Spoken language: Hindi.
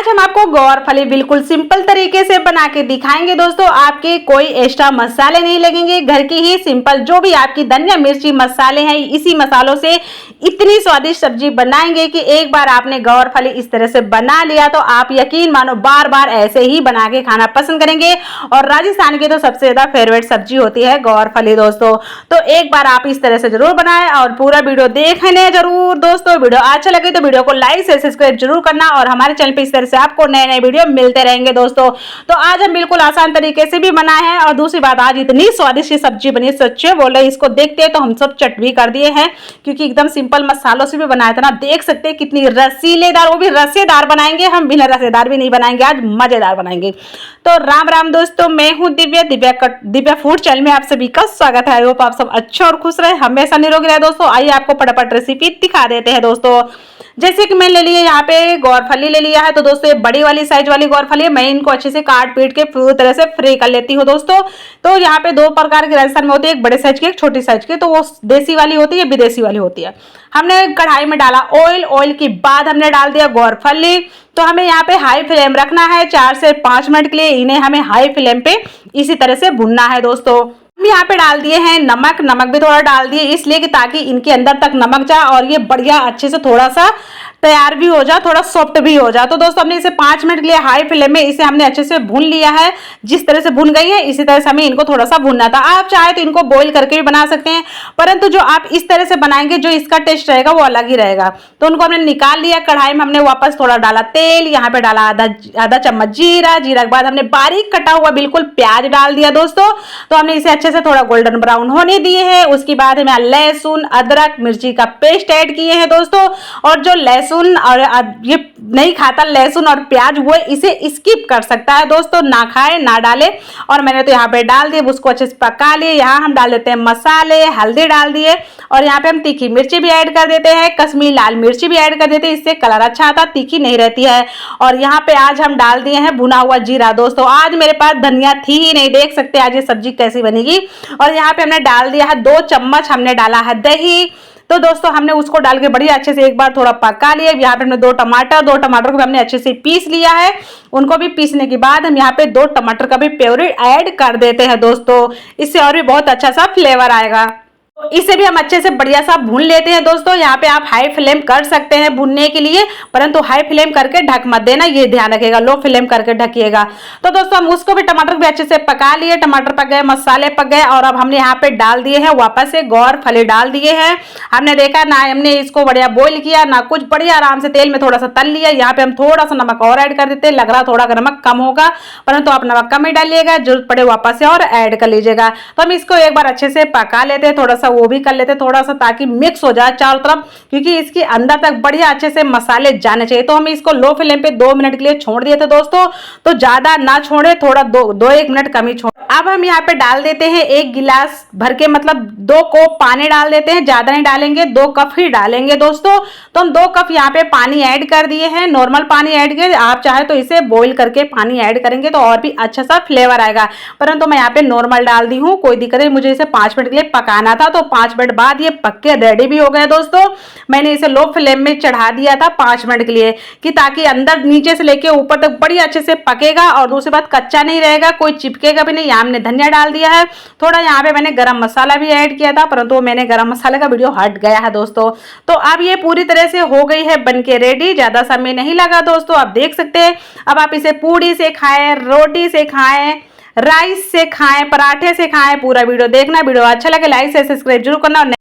आज हम आपको गौरफली बिल्कुल सिंपल तरीके से बना के दिखाएंगे दोस्तों। आपके कोई एक्स्ट्रा मसाले नहीं लगेंगे, घर की ही सिंपल जो भी आपकी धनिया मिर्ची मसाले हैं इसी मसालों से इतनी स्वादिष्ट सब्जी बनाएंगे कि एक बार आपने गौरफली इस तरह से बना लिया तो आप यकीन मानो बार बार ऐसे ही बना के खाना पसंद करेंगे। और राजस्थान की तो सबसे ज्यादा फेवरेट सब्जी होती है गौरफली दोस्तों। तो एक बार आप इस तरह से जरूर बनाएं और पूरा वीडियो देखने जरूर दोस्तों। वीडियो अच्छा लगे तो वीडियो को लाइक से सब्सक्राइब जरूर करना और हमारे चैनल पे इस तरह से आपको नए नए वीडियो मिलते रहेंगे दोस्तों। तो आज हम बिल्कुल आसान तरीके से भी बनाए हैं और दूसरी बात आज इतनी स्वादिष्ट सब्जी बनी, सच्चे बोल रहे इसको देखते हैं तो हम सब चट भी कर दिए हैं क्योंकि एकदम सिंपल मसालों से भी बनाया था ना। देख सकते हैं कितनी रसीलेदार, वो भी रसेदार बनाएंगे, हम बिना रसेदार भी नहीं बनाएंगे, आज मजेदार बनाएंगे। तो राम राम दोस्तों, मैं हूं दिव्या फूड चैनल में आप सभी का स्वागत है। होप आप सब अच्छे और खुश रहे, हमेशा निरोगी रहे दोस्तों। आइए आपको फटाफट रेसिपी दिखा देते हैं दोस्तों। जैसे कि मैं ले लिया यहाँ पे गौरफली ले लिया है, तो दोस्तों ये बड़ी वाली साइज वाली गौरफली है। मैं इनको अच्छे से काट पीट के पूरी तरह से फ्री कर लेती हूँ दोस्तों। तो यहाँ पे दो प्रकार की राजस्थान में होती है, एक बड़े साइज की एक छोटी साइज की। तो वो देसी वाली होती है, विदेशी वाली होती है। हमने कढ़ाई में डाला ऑयल, ऑयल के बाद हमने डाल दिया गौरफली। तो हमें यहाँ पे हाई फ्लेम रखना है 4 से 5 मिनट के लिए। इन्हें हमें हाई फ्लेम पे इसी तरह से भुनना है दोस्तों। हम यहाँ पे डाल दिए हैं नमक, नमक भी थोड़ा डाल दिए इसलिए कि ताकि इनके अंदर तक नमक जाए और ये बढ़िया अच्छे से थोड़ा सा तैयार भी हो जाए, थोड़ा सॉफ्ट भी हो जाए। तो दोस्तों हमने इसे 5 मिनट के लिए हाई फ्लेम में इसे हमने अच्छे से भून लिया है। जिस तरह से भून गई है इसी तरह से हमें इनको थोड़ा सा भूनना था। आप चाहे तो इनको बॉईल करके भी बना सकते हैं, परंतु जो आप इस तरह से बनाएंगे जो इसका टेस्ट रहेगा वो अलग ही रहेगा। तो उनको हमने निकाल लिया। कढ़ाई में हमने वापस थोड़ा डाला तेल, यहाँ पे डाला आधा चम्मच जीरा। जीरा के बाद हमने बारीक कटा हुआ बिल्कुल प्याज डाल दिया दोस्तों। तो हमने इसे अच्छे से थोड़ा गोल्डन ब्राउन होने दिए हैं। उसके बाद हमें लहसुन, अदरक, मिर्ची का पेस्ट ऐड किए हैं दोस्तों। और जो लहसुन और ये नहीं खाता लहसुन और प्याज वो इसे स्किप कर सकता है दोस्तों, ना खाए ना डाले। और मैंने तो यहाँ पे डाल दिए, उसको अच्छे से पका लिए। यहाँ हम डाल देते हैं मसाले, हल्दी डाल दिए और यहाँ पे हम तीखी मिर्ची भी ऐड कर देते हैं, कश्मीरी लाल मिर्ची भी ऐड कर देते हैं, इससे कलर अच्छा आता, तीखी नहीं रहती है। और यहाँ पे आज हम डाल दिए हैं भुना हुआ जीरा दोस्तों। आज मेरे पास धनिया थी ही नहीं, देख सकते आज ये सब्जी कैसी बनेगी। और यहाँ पे हमने डाल दिया है 2 चम्मच हमने डाला है दही। तो दोस्तों हमने उसको डाल के बढ़िया अच्छे से एक बार थोड़ा पका लिया। यहाँ पे हमने 2 टमाटर को भी हमने अच्छे से पीस लिया है। उनको भी पीसने के बाद हम यहाँ पे 2 टमाटर का भी प्योरी ऐड कर देते हैं दोस्तों, इससे और भी बहुत अच्छा सा फ्लेवर आएगा। इसे भी हम अच्छे से बढ़िया सा भून लेते हैं दोस्तों। यहाँ पे आप हाई फ्लेम कर सकते हैं भूनने के लिए, परंतु हाई फ्लेम करके ढक मत देना, ये ध्यान रखिएगा, लो फ्लेम करके ढकिएगा। तो दोस्तों हम उसको भी टमाटर भी अच्छे से पका लिए। टमाटर पक गए, मसाले पक गए और अब हमने यहाँ पे डाल दिए हैं वापस से गौरफली डाल दिए हैं। हमने देखा ना हमने इसको बढ़िया बॉईल किया ना कुछ, बढ़िया आराम से तेल में थोड़ा सा तल लिया। यहाँ पे हम थोड़ा सा नमक और ऐड कर देते हैं, लग रहा थोड़ा नमक कम होगा, परंतु आप नमक कम ही डालिएगा, जरूरत पड़े वापस से और ऐड कर लीजिएगा। तो हम इसको एक बार अच्छे से पका लेते हैं, थोड़ा सा वो भी कर लेते थोड़ा सा ताकि मिक्स हो जाए चारों तरफ, क्योंकि इसके अंदर तक बढ़िया अच्छे से मसाले जाने चाहिए। तो हम इसको लो फ्लेम पे 2 मिनट के लिए छोड़ दिए थे दोस्तों। तो ज्यादा ना छोड़े, थोड़ा 2-1 मिनट कम ही छोड़। अब हम यहाँ पे डाल देते हैं 1 गिलास भर के, मतलब 2 कप पानी डाल देते हैं, ज्यादा नहीं डालेंगे, 2 कप ही डालेंगे दोस्तों। तो हम 2 कप यहाँ पे पानी ऐड कर दिए हैं, नॉर्मल पानी ऐड किए। आप चाहे तो इसे बॉईल करके पानी ऐड करेंगे तो और भी अच्छा सा फ्लेवर आएगा, परंतु मैं यहाँ पे नॉर्मल डाल दी हूँ, कोई दिक्कत नहीं। मुझे इसे 5 मिनट के लिए पकाना था, तो 5 मिनट बाद ये पक के रेडी भी हो गया दोस्तों। मैंने इसे लो फ्लेम में चढ़ा दिया था 5 मिनट के लिए, कि ताकि अंदर नीचे से लेके ऊपर तक बढ़िया अच्छे से पकेगा और दूसरी बात कच्चा नहीं रहेगा, कोई चिपकेगा भी नहीं। यहाँ हमने धनिया डाल दिया है, थोड़ा यहाँ पे मैंने गरम मसाला भी ऐड किया था, परंतु मैंने गरम मसाले का वीडियो हट गया है दोस्तों। तो अब ये पूरी तरह से हो गई है बनके रेडी, ज्यादा समय नहीं लगा दोस्तों, आप देख सकते हैं। अब आप इसे पूड़ी से खाएं, रोटी से खाएं, राइस से खाएं, पराठे से खाएं। पूरा वीडियो देखना, वीडियो अच्छा लगे लाइक से सब्सक्राइब जरूर करना।